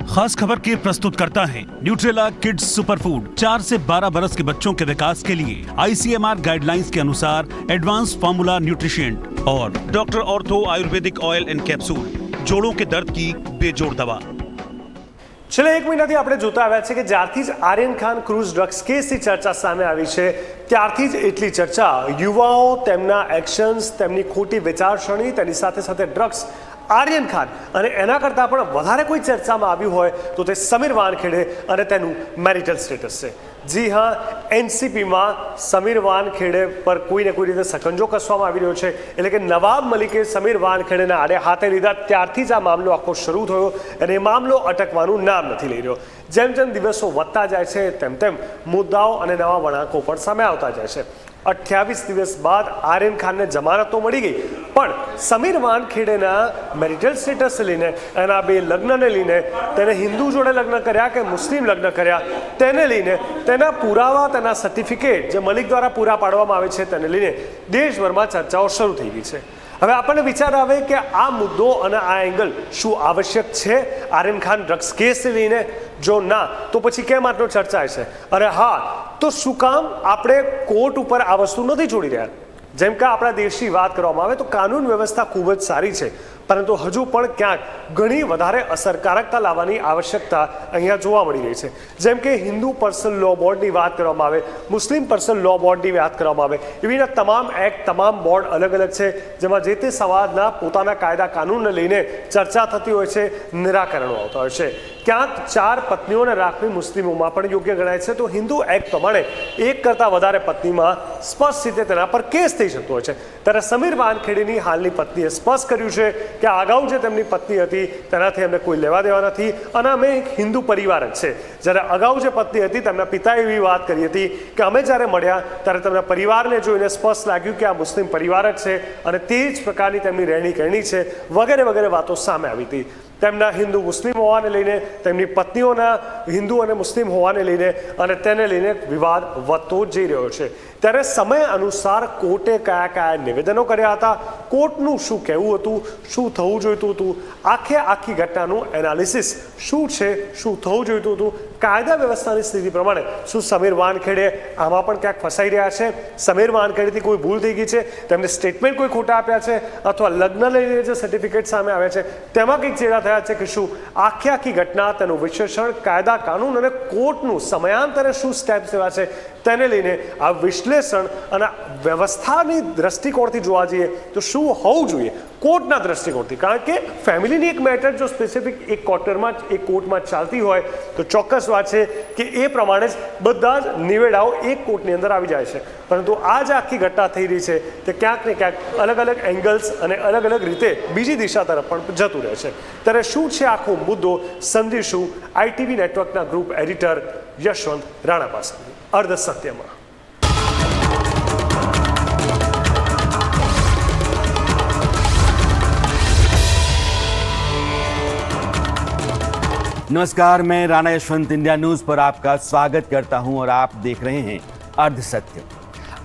खास खबर के प्रस्तुत करता है न्यूट्रेला किड्स सुपरफूड। 4 से 12 बरस के बच्चों के विकास के लिए ICMR गाइडलाइंस के अनुसार एडवांस फार्मूला न्यूट्रिशेंट और doctor ortho Ayurvedic oil and capsule, जोड़ों के दर्द की बेजोड़ दवा। છેલ્લા એક મહિનાથી આપણે જોતા આવ્યા છે કે જ્યારથી જ આર્યન ખાન ક્રૂઝ ડ્રગ્સ કેસની ચર્ચા સામે આવી છે ત્યારથી જ એટલી ચર્ચા યુવાઓ, તેમના એક્શન્સ, તેમની ખોટી વિચારસરણી, તેની સાથે સાથે ડ્રગ્સ, આર્યન ખાન અને એના કરતાં પણ વધારે કોઈ ચર્ચામાં આવ્યું હોય તો તે સમીર વાનખેડે અને તેનું મેરિટલ સ્ટેટસ છે। જી હા, એનસીપીમાં સમીર વાનખેડે પર કોઈને કોઈ રીતે સકંજો કસવામાં આવી રહ્યો છે। એટલે કે નવાબ મલિકે સમીર વાનખેડેના આડે હાથે લીધા ત્યારથી જ આ મામલો આખો શરૂ થયો અને એ મામલો અટકવાનું નામ નથી લઈ રહ્યો। જેમ જેમ દિવસો વધતા જાય છે તેમ તેમ મુદ્દાઓ અને નવા વળાંકો પણ સામે આવતા જાય છે। 28 દિવસ બાદ આર્યન ખાનને જમાનત તો મળી ગઈ, પણ સમીર વાનખેડેના મેરિટલ સ્ટેટસ લઈને, એના બે લગ્નને લઈને, તેને હિન્દુ જોડે લગ્ન કર્યા કે મુસ્લિમ લગ્ન કર્યા તેને લઈને, તેના પુરાવા, તેના સર્ટિફિકેટ જે મલિક દ્વારા પૂરા પાડવામાં આવે છે તેને લઈને દેશભરમાં ચર્ચાઓ શરૂ થઈ ગઈ છે। હવે આપણને વિચાર આવે કે આ મુદ્દો અને આ એંગલ શું આવશ્યક છે આર્યન ખાન ડ્રગ્સ કેસને લઈને? જો ના તો પછી કેમ આટલો ચર્ચાય છે? અને હા તો શું કામ આપણે કોર્ટ ઉપર આ વસ્તુ નથી છોડી રહ્યા? જેમ કે આપણા દેશની વાત કરવામાં આવે તો કાનૂન વ્યવસ્થા ખૂબ જ સારી છે, પરંતુ હજુ પણ ક્યાંક ઘણી વધારે અસરકારકતા લાવવાની આવશ્યકતા અહીંયા જોવા મળી રહી છે। જેમ કે હિન્દુ પર્સનલ લો બોર્ડની વાત કરવામાં આવે, મુસ્લિમ પર્સનલ લો બોર્ડની વાત કરવામાં આવે, એવીના તમામ એક્ટ, તમામ બોર્ડ અલગ અલગ છે, જેમાં જે તે સમાજના પોતાના કાયદા કાનૂનને લઈને ચર્ચા થતી હોય છે, નિરાકરણો આવતા હોય છે। ક્યાંક 4 પત્નીઓને રાખવી મુસ્લિમોમાં પણ યોગ્ય ગણાય છે, તો હિન્દુ એક્ટ પ્રમાણે એક કરતાં વધારે પત્નીમાં સ્પષ્ટ રીતે તેના પર કેસ થઈ શકતો હોય છે। ત્યારે સમીર વાનખેડેની હાલની પત્નીએ સ્પષ્ટ કર્યું છે કે અગાઉ જે તેમની પત્ની હતી તેનાથી અમને કોઈ લેવા દેવા નથી અને અમે એક હિન્દુ પરિવાર જ છે। જ્યારે અગાઉ જે પત્ની હતી તેમના પિતાએ એવી વાત કરી હતી કે અમે જ્યારે મળ્યા ત્યારે તેમના પરિવારને જોઈને સ્પષ્ટ લાગ્યું કે આ મુસ્લિમ પરિવાર જ છે અને તે જ પ્રકારની તેમની રહેણી કહેણી છે, વગેરે વગેરે વાતો સામે આવી હતી। તેમના હિન્દુ મુસ્લિમ હોવાને લઈને, તેમની પત્નીઓના હિન્દુ અને મુસ્લિમ હોવાને લઈને અને તેને લઈને વિવાદ વધતો જ જઈ રહ્યો છે। ત્યારે સમય અનુસાર કોર્ટે કયા કયા નિવેદનો કર્યા હતા, કોર્ટનું શું કહેવું હતું, શું થવું જોઈતું હતું, આખી ઘટનાનું એનાલિસિસ શું છે, શું થવું જોઈતું હતું, કાયદા વ્યવસ્થાની સ્થિતિ પ્રમાણે શું સમીર વાનખેડે આમાં પણ ક્યાંક ફસાઈ રહ્યા છે? સમીર વાનખેડેથી કોઈ ભૂલ થઈ ગઈ છે? તેમને સ્ટેટમેન્ટ કોઈ ખોટા આપ્યા છે? અથવા લગ્ન લઈને જે સર્ટિફિકેટ સામે આવ્યા છે તેમાં કંઈક ચેડા થયા છે કે શું? આખી ઘટના, તેનું વિશ્લેષણ, કાયદા કાનૂન અને કોર્ટનું સમયાંતરે શું સ્ટેપ્સ લેવા છે તેને લઈને આ વિશ્લેષણ અને વ્યવસ્થાની દ્રષ્ટિકોણથી જોવા જઈએ તો શું હોવું જોઈએ કોર્ટના દ્રષ્ટિકોણથી? કારણ કે ફેમિલીની એક મેટર જો સ્પેસિફિક એક કોર્ટમાં ચાલતી હોય તો ચોક્કસ વાત છે કે એ પ્રમાણે જ બધા જ નિવેડાઓ એક કોર્ટની અંદર આવી જાય છે। પરંતુ આ જે આખી ઘટના થઈ રહી છે તે ક્યાંક ને ક્યાંક અલગ અલગ એંગલ્સ અને અલગ અલગ રીતે બીજી દિશા તરફ પણ જતું રહે છે। ત્યારે શું છે આખો મુદ્દો સમજીશું ITV નેટવર્કના ગ્રુપ એડિટર યશવંત રાણા પાસેથી अर्ध सत्यमा। नमस्कार, मैं राणा यशवंत इंडिया न्यूज पर आपका स्वागत करता हूं और आप देख रहे हैं अर्ध सत्य।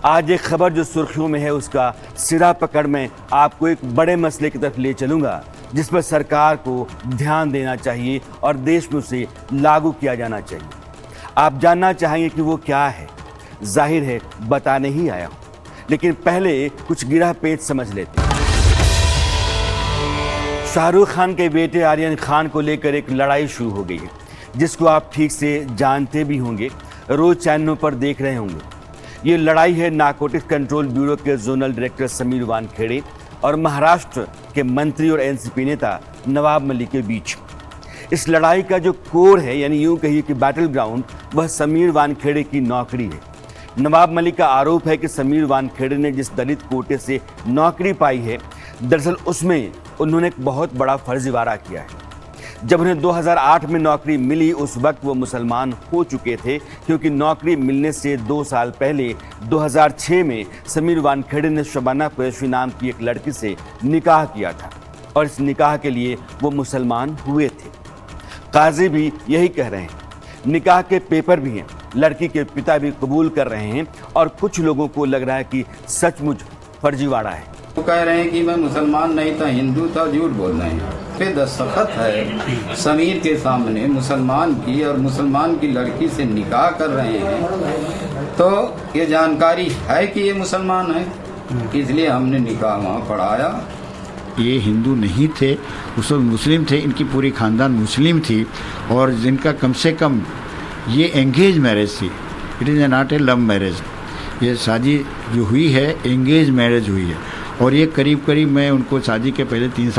आज एक खबर जो सुर्खियों में है उसका सिरा पकड़ मैं आपको एक बड़े मसले की तरफ ले चलूंगा जिस पर सरकार को ध्यान देना चाहिए और देश में उसे लागू किया जाना चाहिए। आप जानना चाहेंगे कि वो क्या है? जाहिर है बताने ही आया हूं, लेकिन पहले कुछ गिरह पेच समझ लेते हैं। शाहरुख खान के बेटे आर्यन खान को लेकर एक लड़ाई शुरू हो गई है, जिसको आप ठीक से जानते भी होंगे, रोज चैनलों पर देख रहे होंगे। ये लड़ाई है नारकोटिक्स कंट्रोल ब्यूरो के जोनल डायरेक्टर समीर वानखेड़े और महाराष्ट्र के मंत्री और एनसीपी नेता नवाब मलिक के बीच। इस लड़ाई का जो कोर है, यानी यूं कहिए कि बैटल ग्राउंड, वह समीर वानखेड़े की नौकरी है। नवाब मलिक का आरोप है कि समीर वानखेड़े ने जिस दलित कोटे से नौकरी पाई है, दरअसल उसमें उन्होंने एक बहुत बड़ा फर्जीवाड़ा किया है। जब उन्हें 2008 में नौकरी मिली उस वक्त वो मुसलमान हो चुके थे, क्योंकि नौकरी मिलने से 2 साल पहले 2006 में समीर वानखेड़े ने शबाना कुरैशी नाम की एक लड़की से निकाह किया था और इस निकाह के लिए वो मुसलमान हुए थे। काजी भी यही कह रहे हैं, निकाह के पेपर भी हैं, लड़की के पिता भी कबूल कर रहे हैं और कुछ लोगों को लग रहा है कि सचमुच फर्जीवाड़ा है। वो कह रहे हैं कि मैं मुसलमान नहीं था, हिंदू था, झूठ बोल रहे हैं। पे दस्तखत है समीर के सामने मुसलमान की, और मुसलमान की लड़की से निकाह कर रहे हैं, तो ये जानकारी है कि ये मुसलमान है, इसलिए हमने निकाह वहाँ पढ़ाया। ये हिंदू नहीं थे, उस वक्त मुस्लिम थे, इनकी पूरी ख़ानदान मुस्लिम थी, और जिनका कम से कम ये एंगेज मैरिज थी, it is not a love marriage. ये शादी जो हुई है एंगेज मैरिज हुई है, और ये करीब करीब मैं उनको शादी के पहले 3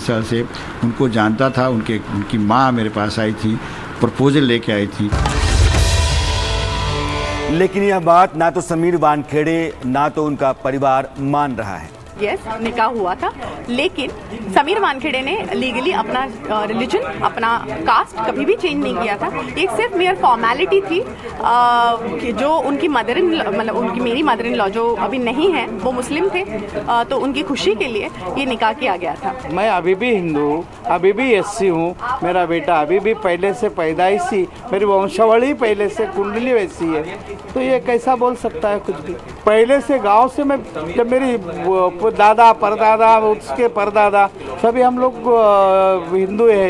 साल से उनको जानता था। उनकी माँ मेरे पास आई थी, प्रपोजल लेके आई थी। लेकिन यह बात ना तो समीर वानखेड़े ना तो उनका परिवार मान रहा है। यस, निकाह हुआ था, लेकिन समीर वानखेड़े ने लीगली अपना रिलीजन, अपना कास्ट कभी भी चेंज नहीं किया था। ये सिर्फ मेयर फॉर्मेलिटी थी कि जो उनकी मेरी मदर इन लॉ जो अभी नहीं है वो मुस्लिम थे, तो उनकी खुशी के लिए ये निकाह किया गया था। मैं अभी भी हिंदू हूँ, अभी भी एससी हूँ। मेरा बेटा अभी भी पहले से पैदाइशी, मेरी वंशावली पहले से कुंडली वैसी है, तो ये कैसा बोल सकता है कुछ भी। पहले से गांव से मैं, जब मेरी दादा परदादा उसके परदादा सभी हम लोग हिंदू है,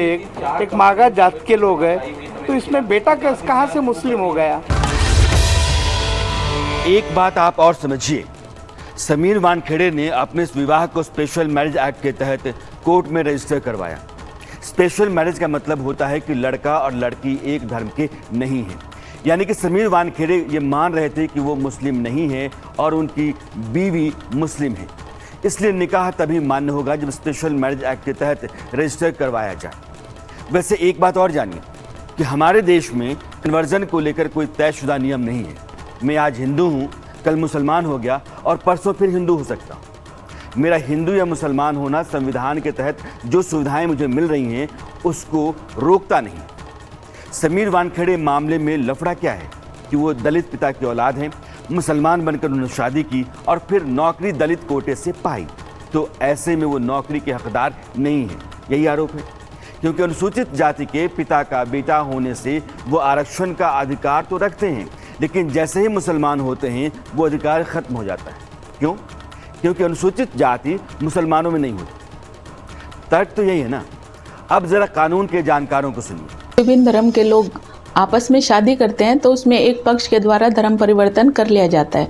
एक मागा जात के लोग हैं, तो इसमें बेटा कहाँ से मुस्लिम हो गया। एक बात आप और समझिए, समीर वानखेड़े ने अपने इस विवाह को स्पेशल मैरिज एक्ट के तहत कोर्ट में रजिस्टर करवाया। स्पेशल मैरिज का मतलब होता है कि लड़का और लड़की एक धर्म के नहीं हैं, यानी कि समीर वानखेड़े ये मान रहे थे कि वो मुस्लिम नहीं है और उनकी बीवी मुस्लिम है, इसलिए निकाह तभी मान्य होगा जब स्पेशल मैरिज एक्ट के तहत रजिस्टर करवाया जाए। वैसे एक बात और जानिए कि हमारे देश में कन्वर्जन को लेकर कोई तयशुदा नियम नहीं है। मैं आज हिंदू हूँ, कल मुसलमान हो गया और परसों फिर हिंदू हो सकता हूँ। मेरा हिंदू या मुसलमान होना संविधान के तहत जो सुविधाएं मुझे मिल रही हैं उसको रोकता नहीं। समीर वानखेड़े मामले में लफड़ा क्या है कि वो दलित पिता की औलाद हैं, मुसलमान बनकर उन्होंने शादी की और फिर नौकरी दलित कोटे से पाई, तो ऐसे में वो नौकरी के हकदार नहीं है, यही आरोप है। क्योंकि अनुसूचित जाति के पिता का बेटा होने से वो आरक्षण का अधिकार तो रखते हैं, लेकिन जैसे ही मुसलमान होते हैं वो अधिकार खत्म हो जाता है। क्यों? क्योंकि अनुसूचित जाति मुसलमानों में नहीं होती। तर्क तो यही है ना। अब जरा कानून के जानकारों को सुनिए। विभिन्न धर्म के लोग आपस में शादी करते हैं तो उसमें एक पक्ष के द्वारा धर्म परिवर्तन कर लिया जाता है,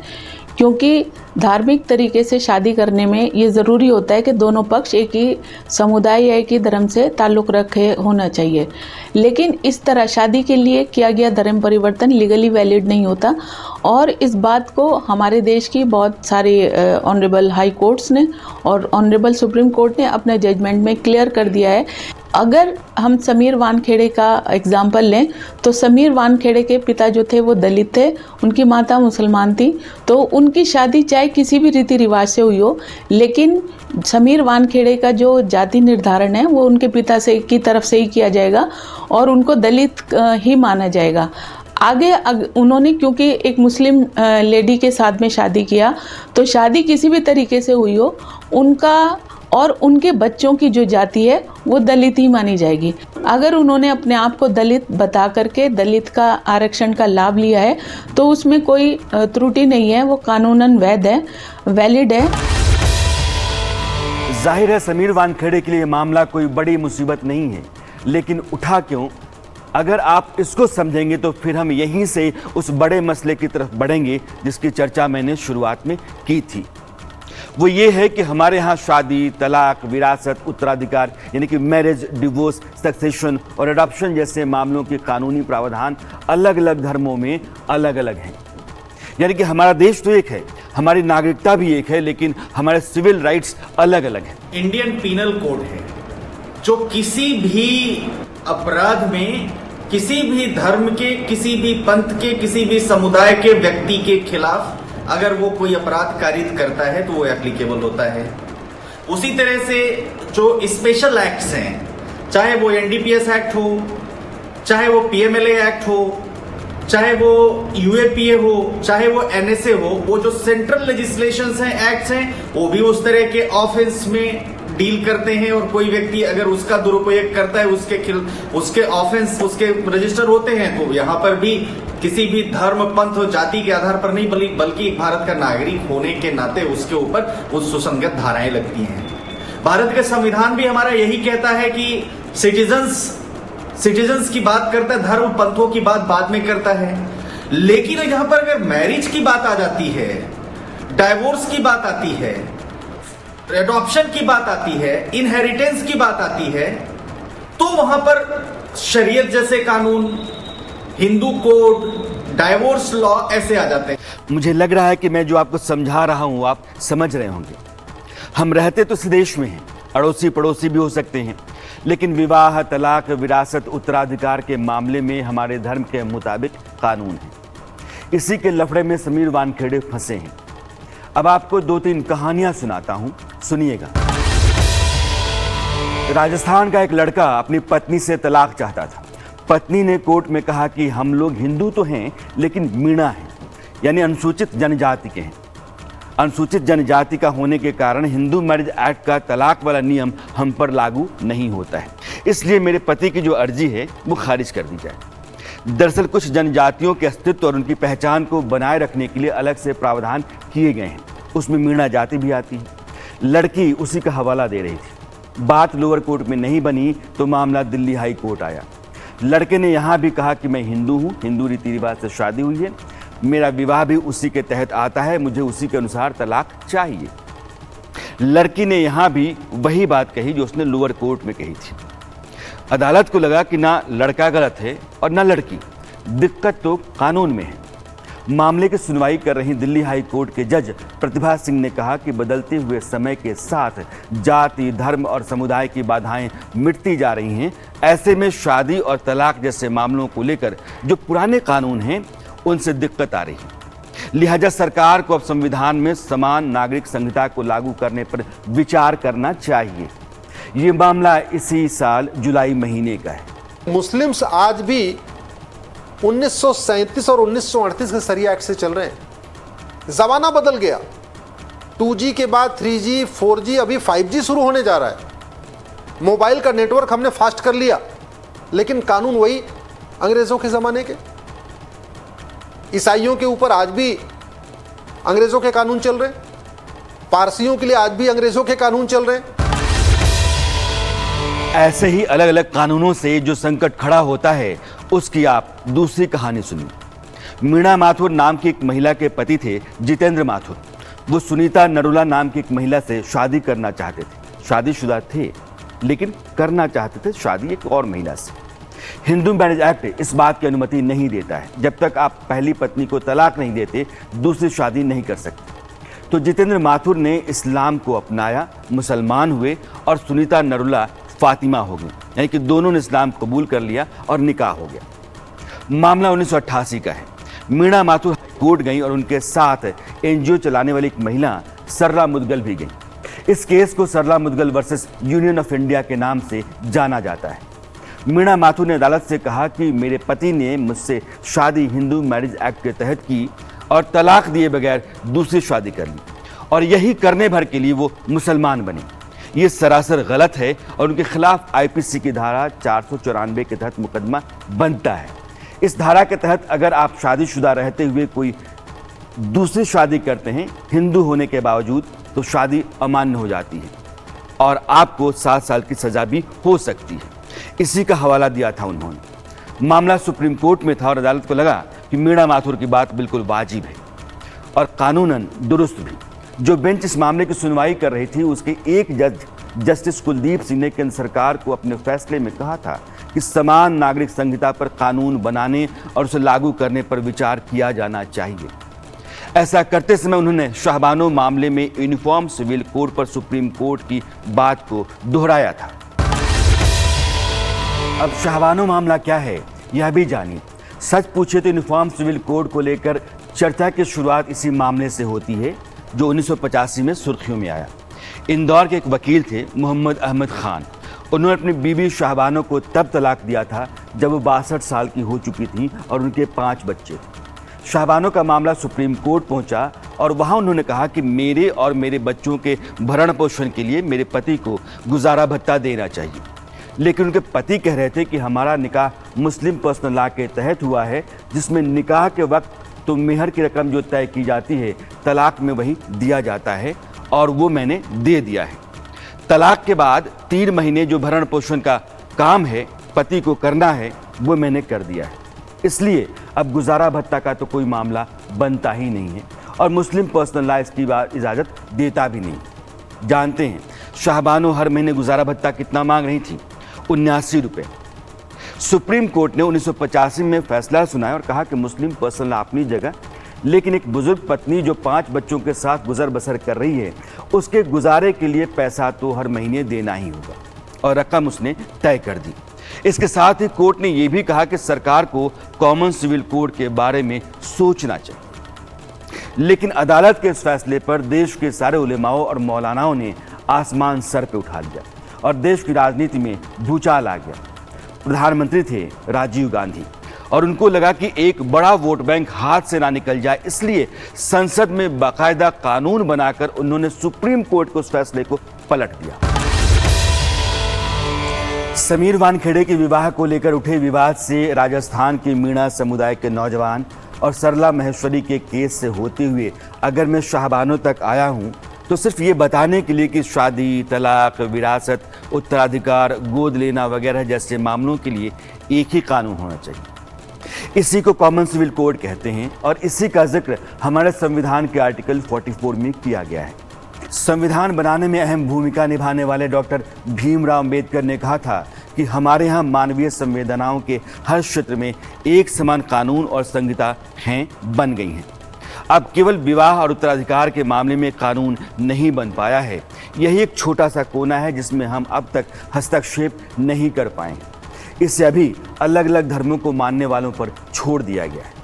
क्योंकि धार्मिक तरीके से शादी करने में ये ज़रूरी होता है कि दोनों पक्ष एक ही समुदाय या एक ही धर्म से ताल्लुक़ रखे होना चाहिए। लेकिन इस तरह शादी के लिए किया गया धर्म परिवर्तन लीगली वैलिड नहीं होता, और इस बात को हमारे देश की बहुत सारी ऑनरेबल हाई कोर्ट्स ने और ऑनरेबल सुप्रीम कोर्ट ने अपने जजमेंट में क्लियर कर दिया है। अगर हम समीर वानखेड़े का एग्जाम्पल लें तो समीर वानखेड़े के पिता जो थे वो दलित थे, उनकी माता मुसलमान थी, तो उनकी शादी चाहे किसी भी रीति रिवाज से हुई हो, लेकिन समीर वानखेड़े का जो जाति निर्धारण है वो उनके पिता से की तरफ से ही किया जाएगा और उनको दलित ही माना जाएगा। आगे उन्होंने क्योंकि एक मुस्लिम लेडी के साथ में शादी किया, तो शादी किसी भी तरीके से हुई हो, उनका और उनके बच्चों की जो जाति है वो दलित ही मानी जाएगी। अगर उन्होंने अपने आप को दलित बता करके दलित का आरक्षण का लाभ लिया है तो उसमें कोई त्रुटि नहीं है, वो कानूनन वैध है, वैलिड है। जाहिर है समीर वानखेड़े के लिए मामला कोई बड़ी मुसीबत नहीं है, लेकिन उठा क्यों? अगर आप इसको समझेंगे तो फिर हम यहीं से उस बड़े मसले की तरफ बढ़ेंगे जिसकी चर्चा मैंने शुरुआत में की थी। वो ये है कि हमारे यहाँ शादी, तलाक, विरासत, उत्तराधिकार यानी कि मैरिज, डिवोर्स, सक्सेशन और अडॉप्शन जैसे मामलों के कानूनी प्रावधान अलग अलग धर्मों में अलग अलग हैं। यानी कि हमारा देश तो एक है, हमारी नागरिकता भी एक है, लेकिन हमारे सिविल राइट्स अलग अलग हैं। इंडियन पीनल कोड है जो किसी भी अपराध में किसी भी धर्म के, किसी भी पंथ के, किसी भी समुदाय के व्यक्ति के खिलाफ अगर वो कोई अपराध कारित करता है तो वो एप्लीकेबल होता है। उसी तरह से जो स्पेशल एक्ट्स हैं, चाहे वो एनडीपीएस एक्ट हो, चाहे वो पीएमएलए एक्ट हो, चाहे वो यूएपीए हो, चाहे वो एनएसए हो, वो जो सेंट्रल लेजिस्लेशंस हैं, एक्ट्स हैं, वो भी उस तरह के ऑफेंस में डील करते हैं। और कोई व्यक्ति अगर उसका दुरुपयोग करता है, उसके ऑफेंस उसके रजिस्टर होते हैं। तो यहाँ पर भी किसी भी धर्म, पंथ और जाति के आधार पर नहीं, बल्कि एक भारत का नागरिक होने के नाते उसके ऊपर उस सुसंगत धाराएं लगती हैं। भारत का संविधान भी हमारा यही कहता है कि सिटीजन्स की बात करता है, धर्म पंथों की बात बाद में करता है। लेकिन यहां पर अगर मैरिज की बात आ जाती है, डाइवोर्स की बात आती है, एडॉप्शन की बात आती है, इनहेरिटेंस की बात आती है, तो वहां पर शरीयत जैसे कानून, हिंदू कोड, डाइवोर्स लॉ ऐसे आ जाते हैं। मुझे लग रहा है कि मैं जो आपको समझा रहा हूं आप समझ रहे होंगे। हम रहते तो इस देश में हैं, अड़ोसी पड़ोसी भी हो सकते हैं, लेकिन विवाह, तलाक, विरासत, उत्तराधिकार के मामले में हमारे धर्म के मुताबिक कानून है। इसी के लफड़े में समीर वानखेड़े फंसे हैं। अब आपको 2-3 कहानियां सुनाता हूं, सुनिएगा। राजस्थान का एक लड़का अपनी पत्नी से तलाक चाहता था। पत्नी ने कोर्ट में कहा कि हम लोग हिंदू तो हैं लेकिन मीणा हैं, यानी अनुसूचित जनजाति के हैं। अनुसूचित जनजाति का होने के कारण हिंदू मैरिज एक्ट का तलाक वाला नियम हम पर लागू नहीं होता है, इसलिए मेरे पति की जो अर्जी है वो खारिज कर दी जाए। दरअसल कुछ जनजातियों के अस्तित्व और उनकी पहचान को बनाए रखने के लिए अलग से प्रावधान किए गए हैं, उसमें मीणा जाति भी आती है। लड़की उसी का हवाला दे रही थी। बात लोअर कोर्ट में नहीं बनी तो मामला दिल्ली हाई कोर्ट आया। लड़के ने यहाँ भी कहा कि मैं हिंदू हूँ, हिंदू रीति रिवाज से शादी हुई है, मेरा विवाह भी उसी के तहत आता है, मुझे उसी के अनुसार तलाक चाहिए। लड़की ने यहाँ भी वही बात कही जो उसने लोअर कोर्ट में कही थी। अदालत को लगा कि ना लड़का गलत है और ना लड़की, दिक्कत तो कानून में है। मामले की सुनवाई कर रही दिल्ली हाई कोर्ट के जज प्रतिभा सिंह ने कहा कि बदलते हुए समय के साथ जाति, धर्म और समुदाय की बाधाएं मिटती जा रही हैं। ऐसे में शादी और तलाक जैसे मामलों को लेकर जो पुराने कानून हैं उनसे दिक्कत आ रही है। लिहाजा सरकार को अब संविधान में समान नागरिक संहिता को लागू करने पर विचार करना चाहिए। ये मामला इसी साल जुलाई महीने का है। मुस्लिम्स आज भी 1937 और 1938 के शरिया एक्ट से चल रहे हैं। जमाना बदल गया। 2G के बाद 3G, 4G, अभी 5G शुरू होने जा रहा है। मोबाइल का नेटवर्क हमने फास्ट कर लिया, लेकिन कानून वही अंग्रेजों के जमाने के। ईसाइयों के ऊपर आज भी अंग्रेजों के कानून चल रहे हैं। पारसियों के लिए आज भी अंग्रेजों के कानून चल रहे हैं। ऐसे ही अलग अलग कानूनों से जो संकट खड़ा होता है उसकी आप दूसरी कहानी सुनिए। मीणा माथुर नाम की एक महिला के पति थे जितेंद्र माथुर। वो सुनीता नरुला नाम की एक महिला से शादी करना चाहते थे। शादीशुदा थे लेकिन करना चाहते थे शादी एक और महिला से। हिंदू मैरिज एक्ट इस बात की अनुमति नहीं देता है, जब तक आप पहली पत्नी को तलाक नहीं देते दूसरी शादी नहीं कर सकते। तो जितेंद्र माथुर ने इस्लाम को अपनाया, मुसलमान हुए और सुनीता नरुला फातिमा हो गई, यानी कि दोनों ने इस्लाम कबूल कर लिया और निकाह हो गया। मामला 1988 का है। मीणा माथुर कोर्ट गई और उनके साथ एनजीओ चलाने वाली एक महिला सरला मुदगल भी गई। इस केस को Sarla Mudgal versus union of India के नाम से जाना जाता है। मीणा माथुर ने अदालत से कहा कि मेरे पति ने मुझसे शादी हिंदू मैरिज एक्ट के तहत की और तलाक दिए बगैर दूसरी शादी कर ली, और यही करने भर के लिए वो मुसलमान बने। ये सरासर गलत है और उनके खिलाफ आईपीसी की धारा 494 के तहत मुकदमा बनता है। इस धारा के तहत अगर आप शादीशुदा रहते हुए कोई दूसरी शादी करते हैं हिंदू होने के बावजूद, तो शादी अमान्य हो जाती है और आपको 7 साल की सजा भी हो सकती है। इसी का हवाला दिया था उन्होंने। मामला सुप्रीम कोर्ट में था और अदालत को लगा कि मीणा माथुर की बात बिल्कुल वाजिब है और कानूनन दुरुस्त भी। जो बेंच इस मामले की सुनवाई कर रही थी उसके एक जज जस्टिस कुलदीप सिंह ने केंद्र सरकार को अपने फैसले में कहा था कि समान नागरिक संहिता पर कानून बनाने और उसे लागू करने पर विचार किया जाना चाहिए। ऐसा करते समय उन्होंने शाहबानो मामले में यूनिफॉर्म सिविल कोड पर सुप्रीम कोर्ट की बात को दोहराया था। अब शाहबानो मामला क्या है यह भी जानिए। सच पूछे तो यूनिफॉर्म सिविल कोड को लेकर चर्चा की शुरुआत इसी मामले से होती है जो 1985 में सुर्खियों में आया। इंदौर के एक वकील थे मोहम्मद अहमद खान। उन्होंने अपनी बीबी शाहबानो को तब तलाक दिया था जब वो 62 साल की हो चुकी थी और उनके 5 बच्चे थे। शाहबानो का मामला सुप्रीम कोर्ट पहुंचा और वहां उन्होंने कहा कि मेरे और मेरे बच्चों के भरण पोषण के लिए मेरे पति को गुजारा भत्ता देना चाहिए। लेकिन उनके पति कह रहे थे कि हमारा निकाह मुस्लिम पर्सनल लॉ के तहत हुआ है, जिसमें निकाह के वक्त तो मेहर की रकम जो तय की जाती है तलाक में वही दिया जाता है और वो मैंने दे दिया है। तलाक के बाद 3 महीने जो भरण पोषण का काम है पति को करना है वो मैंने कर दिया है, इसलिए अब गुजारा भत्ता का तो कोई मामला बनता ही नहीं है और मुस्लिम पर्सनल लॉ इसकी इजाज़त देता भी नहीं। जानते हैं शाहबानो हर महीने गुजारा भत्ता कितना मांग रही थी? 79 रुपये। सुप्रीम कोर्ट ने 1985 में फैसला सुनाया और कहा कि मुस्लिम पर्सनल लॉ अपनी जगह, लेकिन एक बुजुर्ग पत्नी जो 5 बच्चों के साथ गुजर बसर कर रही है उसके गुजारे के लिए पैसा तो हर महीने देना ही होगा और रकम उसने तय कर दी। इसके साथ ही कोर्ट ने यह भी कहा कि सरकार को कॉमन सिविल कोड के बारे में सोचना चाहिए, लेकिन अदालत के इस फैसले पर देश के सारे उलेमाओं और मौलानाओं ने आसमान सर पे उठा लिया और देश की राजनीति में भूचाल आ गया। प्रधानमंत्री थे राजीव गांधी और उनको लगा कि एक बड़ा वोट बैंक हाथ से ना निकल जाए, इसलिए संसद में बाकायदा कानून बनाकर उन्होंने सुप्रीम कोर्ट के उस फैसले को पलट दिया। समीर वानखेड़े के विवाह को लेकर उठे विवाद से राजस्थान के मीणा समुदाय के नौजवान और सरला महेश्वरी के केस से होते हुए अगर मैं शाहबानों तक आया हूं तो सिर्फ ये बताने के लिए कि शादी, तलाक, विरासत, उत्तराधिकार, गोद लेना वगैरह जैसे मामलों के लिए एक ही कानून होना चाहिए। इसी को कॉमन सिविल कोड कहते हैं और इसी का जिक्र हमारे संविधान के आर्टिकल 44 में किया गया है। संविधान बनाने में अहम भूमिका निभाने वाले डॉक्टर भीमराव अंबेडकर ने कहा था कि हमारे यहाँ मानवीय संवेदनाओं के हर क्षेत्र में एक समान कानून और संहिता हैं, बन गई हैं। अब केवल विवाह और उत्तराधिकार के मामले में कानून नहीं बन पाया है, यही एक छोटा सा कोना है जिसमें हम अब तक हस्तक्षेप नहीं कर पाए। इसे अभी अलग अलग धर्मों को मानने वालों पर छोड़ दिया गया है।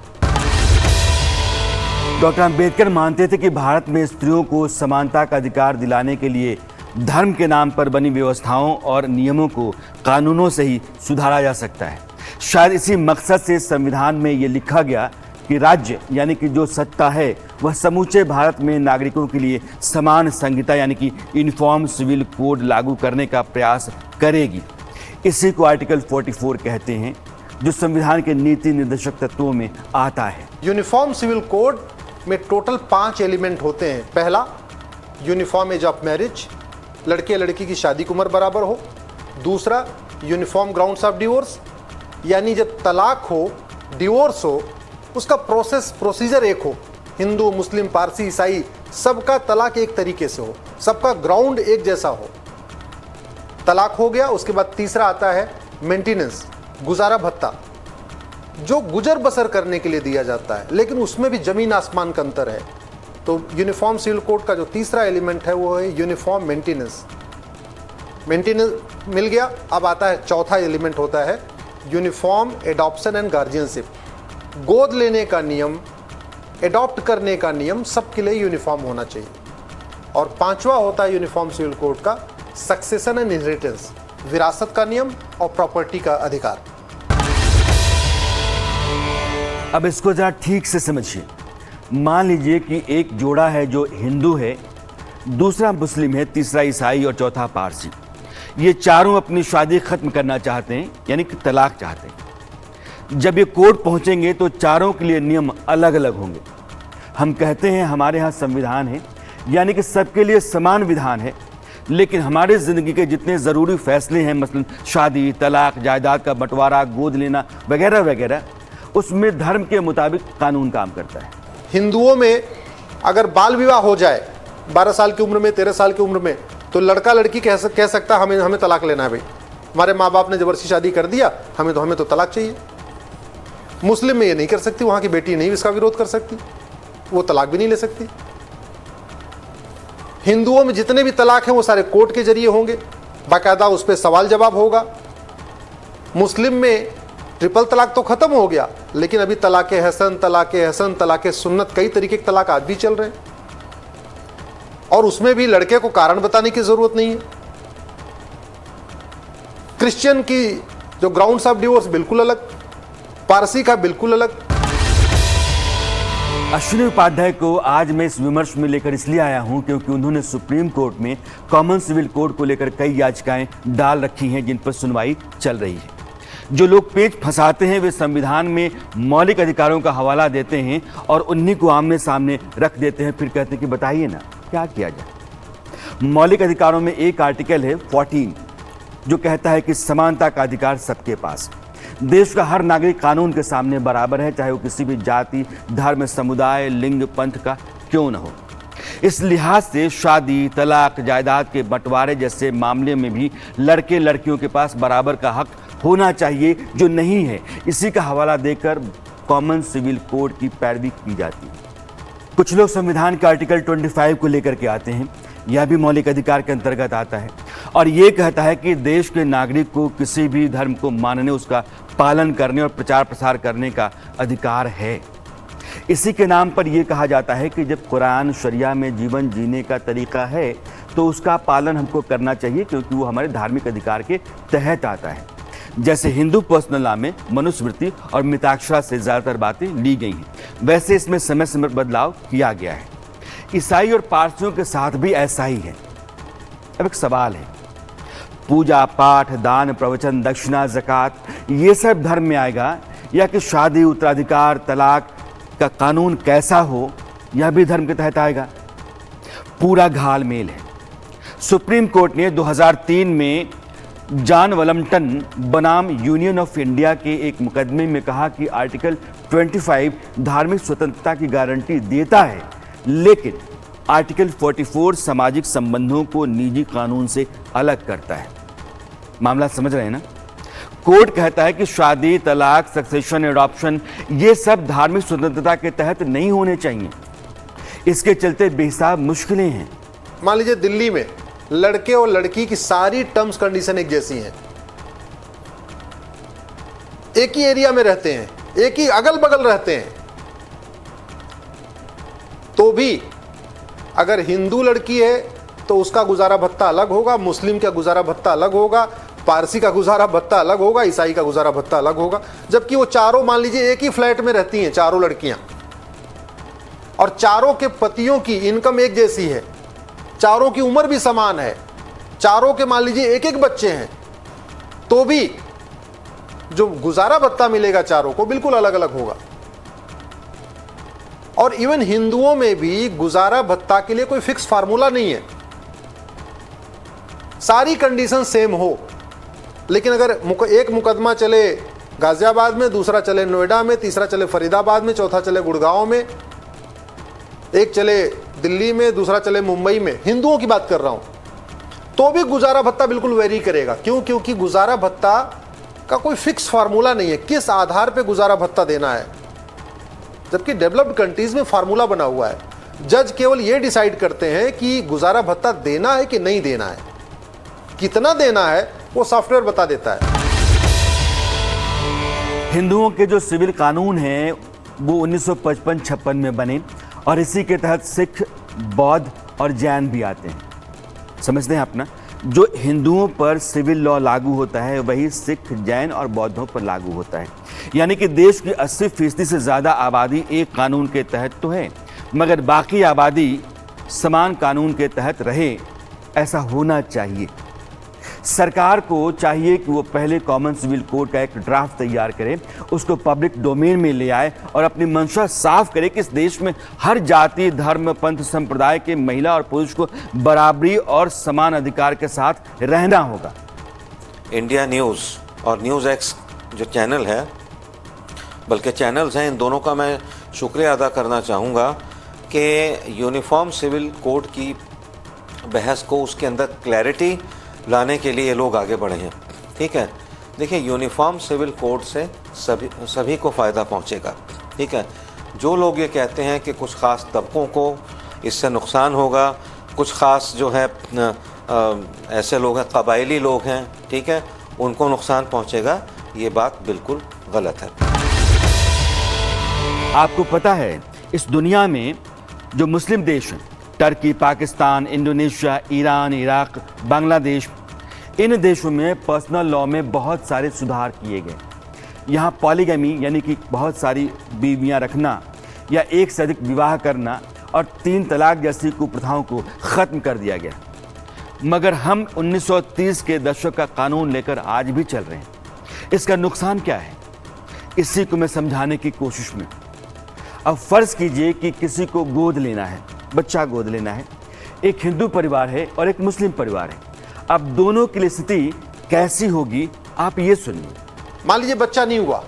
डॉक्टर अंबेडकर मानते थे कि भारत में स्त्रियों को समानता का अधिकार दिलाने के लिए धर्म के नाम पर बनी व्यवस्थाओं और नियमों को कानूनों से ही सुधारा जा सकता है। शायद इसी मकसद से संविधान में ये लिखा गया कि राज्य यानी कि जो सत्ता है वह समूचे भारत में नागरिकों के लिए समान संहिता यानी कि यूनिफॉर्म सिविल कोड लागू करने का प्रयास करेगी। इसी को आर्टिकल 44 कहते हैं जो संविधान के नीति निर्देशक तत्वों में आता है। यूनिफॉर्म सिविल कोड में टोटल 5 एलिमेंट होते हैं। पहला, यूनिफॉर्म एज ऑफ मैरिज, लड़के लड़की की शादी की उम्र बराबर हो। दूसरा, यूनिफॉर्म ग्राउंड्स ऑफ डिवोर्स, यानी जब तलाक हो, डिवोर्स हो, उसका प्रोसीजर एक हो। हिंदू, मुस्लिम, पारसी, ईसाई सबका तलाक एक तरीके से हो, सबका ग्राउंड एक जैसा हो। तलाक हो गया। उसके बाद तीसरा आता है मेंटेनेंस, गुजारा भत्ता, जो गुजर बसर करने के लिए दिया जाता है, लेकिन उसमें भी जमीन आसमान का अंतर है। तो यूनिफॉर्म सिविल कोड का जो तीसरा एलिमेंट है वो है यूनिफॉर्म मेंटेनेंस। मेंटेनेंस मिल गया। अब आता है चौथा एलिमेंट होता है यूनिफॉर्म एडॉप्शन एंड गार्जियनशिप। गोद लेने का नियम, एडॉप्ट करने का नियम सबके लिए यूनिफॉर्म होना चाहिए। और पांचवा होता है यूनिफॉर्म सिविल कोड का सक्सेशन एंड इनहेरिटेंस, विरासत का नियम और प्रॉपर्टी का अधिकार। अब इसको जरा ठीक से समझिए। मान लीजिए कि एक जोड़ा है जो हिंदू है, दूसरा मुस्लिम है, तीसरा ईसाई और चौथा पारसी। ये चारों अपनी शादी खत्म करना चाहते हैं यानी कि तलाक चाहते हैं। जब ये कोर्ट पहुंचेंगे तो चारों के लिए नियम अलग अलग होंगे। हम कहते हैं हमारे यहाँ संविधान है यानी कि सबके लिए समान विधान है, लेकिन हमारी ज़िंदगी के जितने ज़रूरी फैसले हैं, मसलन शादी, तलाक, जायदाद का बंटवारा, गोद लेना वगैरह वगैरह, उसमें धर्म के मुताबिक कानून काम करता है। हिंदुओं में अगर बाल विवाह हो जाए 12 साल की उम्र में, 13 साल की उम्र में, तो लड़का लड़की कह सकता हमें तलाक लेना है भाई, हमारे माँ बाप ने जबरदस्ती शादी कर दिया, हमें तो तलाक चाहिए। मुस्लिम में ये नहीं कर सकती, वहाँ की बेटी नहीं इसका विरोध कर सकती, वो तलाक भी नहीं ले सकती। हिंदुओं में जितने भी तलाक हैं वो सारे कोर्ट के जरिए होंगे, बाकायदा उस पर सवाल जवाब होगा। मुस्लिम में ट्रिपल तलाक तो खत्म हो गया, लेकिन अभी तलाक़े हसन, तलाक़े सुन्नत, कई तरीके के तलाक आज भी चल रहे हैं, और उसमें भी लड़के को कारण बताने की जरूरत नहीं है। क्रिश्चियन की जो ग्राउंड्स ऑफ डिवोर्स बिल्कुल अलग, पारसी का बिल्कुल अलग। अश्विनी उपाध्याय को आज मैं इस विमर्श में लेकर इसलिए आया हूं क्योंकि उन्होंने सुप्रीम कोर्ट में कॉमन सिविल कोड को लेकर कई याचिकाएं डाल रखी हैं जिन पर सुनवाई चल रही है। जो लोग पेच फंसाते हैं वे संविधान में मौलिक अधिकारों का हवाला देते हैं और उन्हीं को आमने सामने रख देते हैं, फिर कहते हैं कि बताइए ना क्या किया जाए। मौलिक अधिकारों में एक आर्टिकल है 14 जो कहता है कि समानता का अधिकार सबके पास। देश का हर नागरिक कानून के सामने बराबर है, चाहे वो किसी भी जाति, धर्म, समुदाय, लिंग, पंथ का क्यों न हो। इस लिहाज से शादी, तलाक, जायदाद के बंटवारे जैसे मामले में भी लड़के लड़कियों के पास बराबर का हक होना चाहिए, जो नहीं है। इसी का हवाला देकर कॉमन सिविल कोड की पैरवी की जाती है। कुछ लोग संविधान के आर्टिकल 25 को लेकर के आते हैं, यह भी मौलिक अधिकार के अंतर्गत आता है और ये कहता है कि देश के नागरिक को किसी भी धर्म को मानने, उसका पालन करने और प्रचार प्रसार करने का अधिकार है। इसी के नाम पर यह कहा जाता है कि जब कुरान शरिया में जीवन जीने का तरीका है तो उसका पालन हमको करना चाहिए, क्योंकि वो हमारे धार्मिक अधिकार के तहत आता है। जैसे हिंदू पर्सनल लॉ में मनुस्मृति और मिताक्षरा से ज़्यादातर बातें ली गई हैं, वैसे इसमें समय समय पर बदलाव किया गया है। ईसाई और पारसियों के साथ भी ऐसा ही है। अब एक सवाल है, पूजा पाठ, दान, प्रवचन, दक्षिणा, ज़कात, ये सब धर्म में आएगा या कि शादी, उत्तराधिकार, तलाक का कानून कैसा हो यह भी धर्म के तहत आएगा? पूरा घालमेल है। सुप्रीम कोर्ट ने 2003 में जॉन वलम्पटन बनाम यूनियन ऑफ इंडिया के एक मुकदमे में कहा कि आर्टिकल 25 धार्मिक स्वतंत्रता की गारंटी देता है, लेकिन आर्टिकल 44 सामाजिक संबंधों को निजी कानून से अलग करता है। मामला समझ रहे हैं ना? कोर्ट कहता है कि शादी, तलाक, सक्सेशन, एडॉप्शन ये सब धार्मिक स्वतंत्रता के तहत नहीं होने चाहिए। इसके चलते बेहिसाब मुश्किलें हैं। मान लीजिए दिल्ली में लड़के और लड़की की सारी टर्म्स कंडीशन एक जैसी हैं, एक ही एरिया में रहते हैं, एक ही अगल बगल रहते हैं, तो भी अगर हिंदू लड़की है तो उसका गुजारा भत्ता अलग होगा, मुस्लिम का गुजारा भत्ता अलग होगा, पारसी का गुजारा भत्ता अलग होगा, ईसाई का गुजारा भत्ता अलग होगा। जबकि वो चारों मान लीजिए एक ही फ्लैट में रहती हैं, चारों लड़कियां, और चारों के पतियों की इनकम एक जैसी है, चारों की उम्र भी समान है, चारों के मान लीजिए एक एक बच्चे हैं, तो भी जो गुजारा भत्ता मिलेगा चारों को बिल्कुल अलग अलग होगा। और इवन हिंदुओं में भी गुजारा भत्ता के लिए कोई फिक्स फार्मूला नहीं है, सारी कंडीशन सेम हो। लेकिन अगर एक मुकदमा चले गाजियाबाद में, दूसरा चले नोएडा में, तीसरा चले फरीदाबाद में, चौथा चले गुड़गांव में, एक चले दिल्ली में, दूसरा चले मुंबई में, हिंदुओं की बात कर रहा हूं, तो भी गुजारा भत्ता बिल्कुल वेरी करेगा। क्यों? क्योंकि गुजारा भत्ता का कोई फिक्स फार्मूला नहीं है, किस आधार पे गुजारा भत्ता देना है। जबकि डेवलप्ड कंट्रीज में फार्मूला बना हुआ है, जज केवल ये डिसाइड करते हैं कि गुजारा भत्ता देना है कि नहीं देना है, कितना देना है वो सॉफ्टवेयर बता देता है। हिंदुओं के जो सिविल कानून हैं वो 1955-56 में बने और इसी के तहत सिख, बौद्ध और जैन भी आते हैं। समझते हैं अपना, जो हिंदुओं पर सिविल लॉ लागू होता है वही सिख, जैन और बौद्धों पर लागू होता है। यानी कि देश की 80% से ज़्यादा आबादी एक कानून के तहत तो है, मगर बाकी आबादी समान कानून के तहत रहे, ऐसा होना चाहिए। सरकार को चाहिए कि वो पहले कॉमन सिविल कोड का एक ड्राफ्ट तैयार करे, उसको पब्लिक डोमेन में ले आए और अपनी मंशा साफ करे कि इस देश में हर जाति, धर्म, पंथ, संप्रदाय के महिला और पुरुष को बराबरी और समान अधिकार के साथ रहना होगा। इंडिया न्यूज़ और न्यूज़ एक्स जो चैनल है, बल्कि चैनल्स हैं, इन दोनों का मैं शुक्रिया अदा करना चाहूँगा कि यूनिफॉर्म सिविल कोड की बहस को, उसके अंदर क्लैरिटी लाने के लिए लोग आगे बढ़े हैं। ठीक है, देखिए यूनिफॉर्म सिविल कोड से सभी को फ़ायदा पहुंचेगा। ठीक है, जो लोग ये कहते हैं कि कुछ ख़ास तबकों को इससे नुकसान होगा, कुछ ख़ास जो है ऐसे लोग हैं, कबायली लोग हैं, ठीक है, उनको नुकसान पहुंचेगा, ये बात बिल्कुल गलत है। आपको पता है इस दुनिया में जो मुस्लिम देश हैं, Turkey, Pakistan, Indonesia, Iran, Iraq, Bangladesh, इन देशों में पर्सनल लॉ में बहुत सारे सुधार किए गए। यहाँ पॉलीगैमी यानी कि बहुत सारी बीवियाँ रखना या एक से अधिक विवाह करना और 3 तलाक जैसी कुप्रथाओं को ख़त्म कर दिया गया। मगर हम 1930 के दशक का कानून लेकर आज भी चल रहे हैं। इसका नुकसान क्या है, इसी को मैं समझाने की कोशिश में। अब फ़र्ज़ कीजिए कि किसी को गोद लेना है, बच्चा गोद लेना है। एक हिंदू परिवार है और एक मुस्लिम परिवार है। अब दोनों की स्थिति कैसी होगी आप ये सुनिए। मान लीजिए बच्चा नहीं हुआ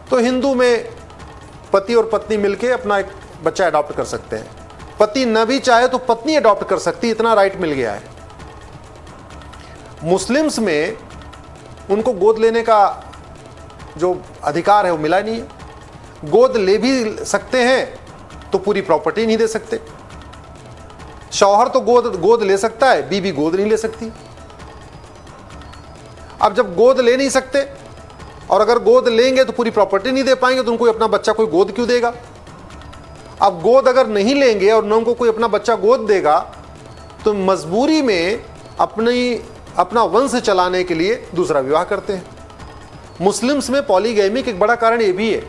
तो हिंदू में पति और पत्नी मिलके अपना एक बच्चा अडॉप्ट कर सकते हैं। पति न भी चाहे तो पत्नी अडॉप्ट कर सकती, इतना राइट मिल गया है। मुस्लिम्स में उनको गोद लेने का जो अधिकार है वो मिला नहीं है। गोद ले भी सकते हैं तो पूरी प्रॉपर्टी नहीं दे सकते। शौहर तो गोद ले सकता है, बीवी गोद नहीं ले सकती। अब जब गोद ले नहीं सकते और अगर गोद लेंगे तो पूरी प्रॉपर्टी नहीं दे पाएंगे तो उनको अपना बच्चा कोई गोद क्यों देगा। अब गोद अगर नहीं लेंगे और न उनको कोई अपना बच्चा गोद देगा तो मजबूरी में अपना वंश चलाने के लिए दूसरा विवाह करते हैं। मुस्लिम्स में पॉलीगैमी का एक बड़ा कारण ये भी है,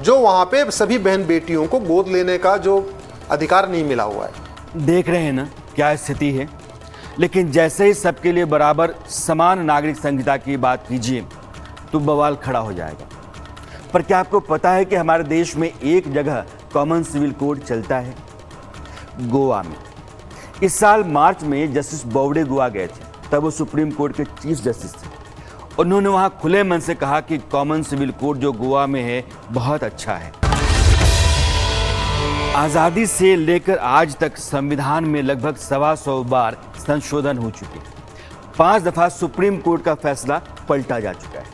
जो वहां पे सभी बहन बेटियों को गोद लेने का जो अधिकार नहीं मिला हुआ है। देख रहे हैं ना क्या स्थिति है। लेकिन जैसे ही सबके लिए बराबर समान नागरिक संहिता की बात कीजिए तो बवाल खड़ा हो जाएगा। पर क्या आपको पता है कि हमारे देश में एक जगह कॉमन सिविल कोड चलता है, गोवा में। इस साल मार्च में जस्टिस बोबडे गोवा गए थे, तब वो सुप्रीम कोर्ट के चीफ जस्टिस थे। उन्होंने वहां खुले मन से कहा कि कॉमन सिविल कोड जो गोवा में है बहुत अच्छा है। आज़ादी से लेकर आज तक संविधान में लगभग 125 बार संशोधन हो चुके हैं। 5 दफा सुप्रीम कोर्ट का फैसला पलटा जा चुका है,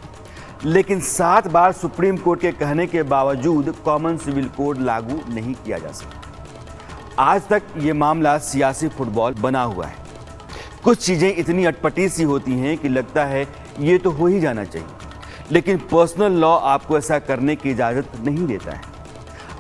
लेकिन 7 बार सुप्रीम कोर्ट के कहने के बावजूद कॉमन सिविल कोड लागू नहीं किया जा सका। आज तक ये मामला सियासी फुटबॉल बना हुआ है। कुछ चीज़ें इतनी अटपटी सी होती हैं कि लगता है ये तो हो ही जाना चाहिए, लेकिन पर्सनल लॉ आपको ऐसा करने की इजाज़त नहीं देता है।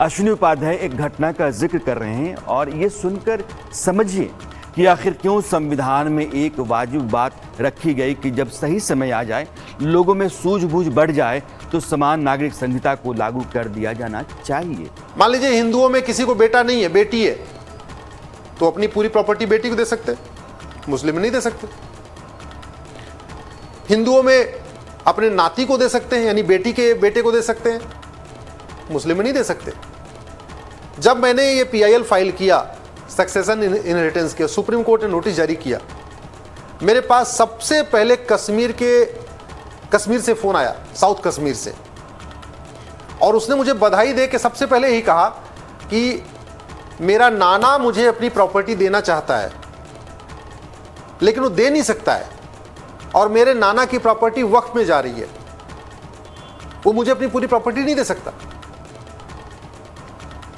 अश्विनी उपाध्याय एक घटना का जिक्र कर रहे हैं और ये सुनकर समझिए कि आखिर क्यों संविधान में एक वाजिब बात रखी गई कि जब सही समय आ जाए, लोगों में सूझबूझ बढ़ जाए तो समान नागरिक संहिता को लागू कर दिया जाना चाहिए। मान लीजिए हिंदुओं में किसी को बेटा नहीं है, बेटी है, तो अपनी पूरी प्रॉपर्टी बेटी को दे सकते, मुस्लिम में नहीं दे सकते। हिंदुओं में अपने नाती को दे सकते हैं, यानी बेटी के बेटे को दे सकते हैं, मुस्लिम में नहीं दे सकते। जब मैंने ये PIL फाइल किया, सक्सेशन इनहेरिटेंस के, सुप्रीम कोर्ट ने नोटिस जारी किया, मेरे पास सबसे पहले कश्मीर से फोन आया, साउथ कश्मीर से, और उसने मुझे बधाई दे के सबसे पहले ही कहा कि मेरा नाना मुझे अपनी प्रॉपर्टी देना चाहता है लेकिन वो दे नहीं सकता है और मेरे नाना की प्रॉपर्टी वक्फ में जा रही है, वो मुझे अपनी पूरी प्रॉपर्टी नहीं दे सकता।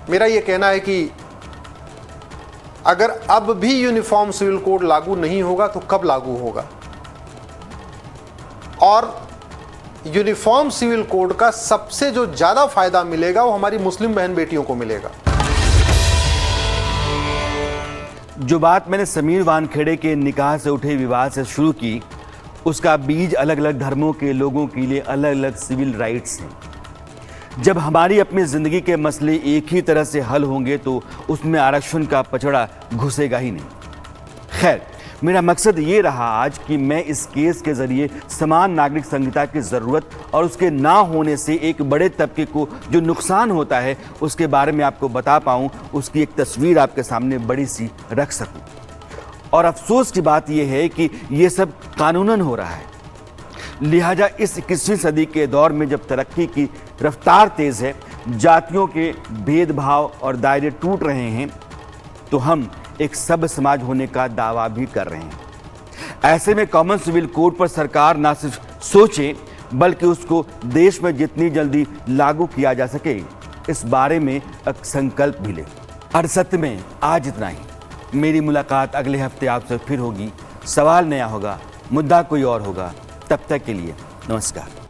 मेरा ये कहना है कि अगर अब भी यूनिफॉर्म सिविल कोड लागू नहीं होगा तो कब लागू होगा। और यूनिफॉर्म सिविल कोड का सबसे जो ज्यादा फायदा मिलेगा वो हमारी मुस्लिम बहन बेटियों को मिलेगा। जो बात मैंने समीर वानखेड़े के निकाह से उठे विवाद से शुरू की, उसका बीज अलग अलग धर्मों के लोगों के लिए अलग अलग सिविल राइट्स हैं। जब हमारी अपनी ज़िंदगी के मसले एक ही तरह से हल होंगे तो उसमें आरक्षण का पचड़ा घुसेगा ही नहीं। खैर, मेरा मकसद ये रहा आज कि मैं इस केस के ज़रिए समान नागरिक संहिता की ज़रूरत और उसके ना होने से एक बड़े तबके को जो नुकसान होता है उसके बारे में आपको बता पाऊँ, उसकी एक तस्वीर आपके सामने बड़ी सी रख सकूँ। और अफसोस की बात यह है कि ये सब कानूनन हो रहा है। लिहाजा इस 21वीं सदी के दौर में जब तरक्की की रफ्तार तेज़ है, जातियों के भेदभाव और दायरे टूट रहे हैं, तो हम एक सब समाज होने का दावा भी कर रहे हैं। ऐसे में कॉमन सिविल कोड पर सरकार ना सिर्फ सोचे बल्कि उसको देश में जितनी जल्दी लागू किया जा सके इस बारे में एक संकल्प भी ले। हर सत्य में आज इतना ही। मेरी मुलाकात अगले हफ्ते आपसे फिर होगी। सवाल नया होगा, मुद्दा कोई और होगा। तब तक के लिए नमस्कार।